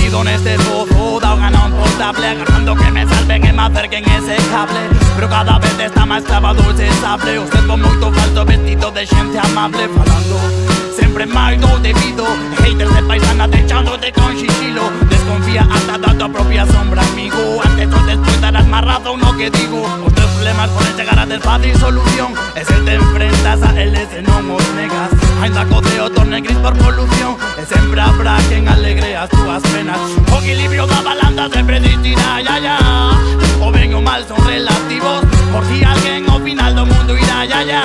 perdido en este pozo, dado gana un portable, agarrando que me salven e me acerquen ese cable. Pero cada vez está máis clavado ese sable. Observo moito falso vestido de xente amable, falando sempre máis do debido. Haters de paisana techándote con xixilo. Desconfía hasta da tua propia sombra, amigo. Antes ou despois darás máis razón no que digo. Os teus problemas poden chegar a ter fácil solución, e se te enfrentas a eles e non os negas, ainda co ceo torne gris por polución, e sempre habrá quen alegre as túas penas. O equilibrio da balanza sempre existirá, ya, ya. O ben o mal son relativos, por si alguén ao final do mundo irá, ya, ya.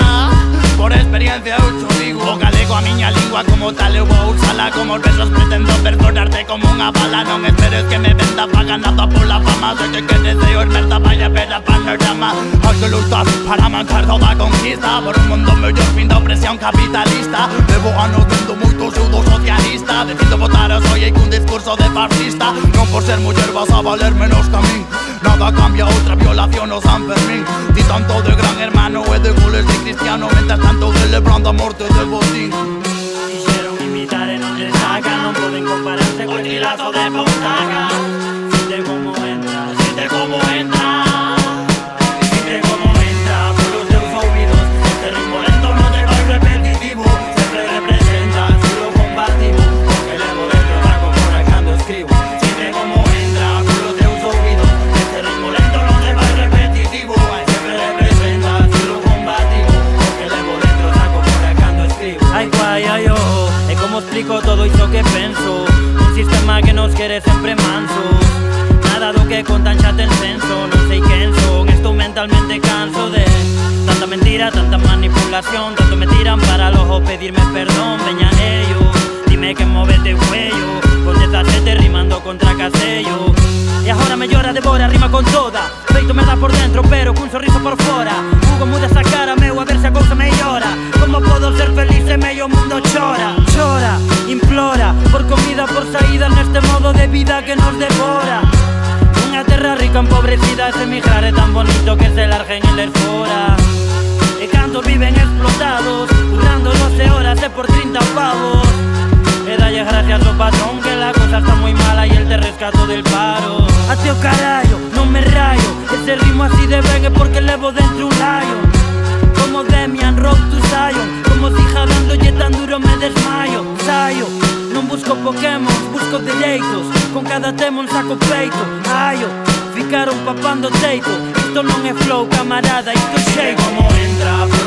Por experiencia eu xo digo, o galego a miña lingua como tal eu vou usala. Como os versos pretendo perforarte como unha bala. Non esperes que me venda paganada pola fama. Sei que deseo es merda, vaya pera panorama. Hai que lutar para mancar toda conquista, por un mundo mellor fin da opresión capitalista. Levo anos vendo moito pseudo socialista, decido votar a soy cun discurso de fascista. Non por ser muller vas a valer menos que a min. Nada cambia, outra violación o San Fermín. Di tanto de Gran Hermano e de goles de Cristiano, mentras tanto celebrando a morte de Botín. Quixeron imitar e non les saca, non poden compararse co estilazo de Fontaga. Sinte como entra, sinte como entra, sinte como entra polos teus ouvidos. Este ritmo lento non te vai repetitivo, sempre representa lo combativo, o que levo dentro da comora cando escribo. Sinte como entra polos teus ouvidos. Este ritmo lento non te vai repetitivo, sempre representa lo combativo, o que levo dentro da comora cando escribo. Ai guai, ai oh, e como explico todo iso que penso. Un sistema que nos quere sempre mansos, nada do que contan xa ten senso. Non sei quen son, estou mentalmente canso de tanta mentira, tanta manipulación. Tanto me tiran para logo pedirme perdón. Veña ellos, dime que movete o cuello, con 17 rimando contra Casello. E agora me llora, devora, rima con toda. Feito merda por dentro, pero cun sorriso por fora. Hugo, muda esa cara, meu, a ver se a cousa mellora. Como podo ser feliz e medio mundo chora? Chora, implora, por comida, por saída neste modo de vida que nos devora. Unha terra rica empobrecida, ese emigrar é tan bonito que se larguen eles fora. E cantos viven explotados, currando 12 horas e por 30 pavos. E dalle gracias ao patrón que la cosa está moi mala e el te rescato del paro. Ate o carallo, non me rayo, ese ritmo así de ben é porque levo dentro un lion. Como Demian, Road to Zion, como si jadándolle tan duro me desmayo. Sayo, non busco Pokémon, busco dereitos, con cada tema un saco peito. Ayo, ficaron papando teito, isto non é flow camarada, isto é xeito. Como entra por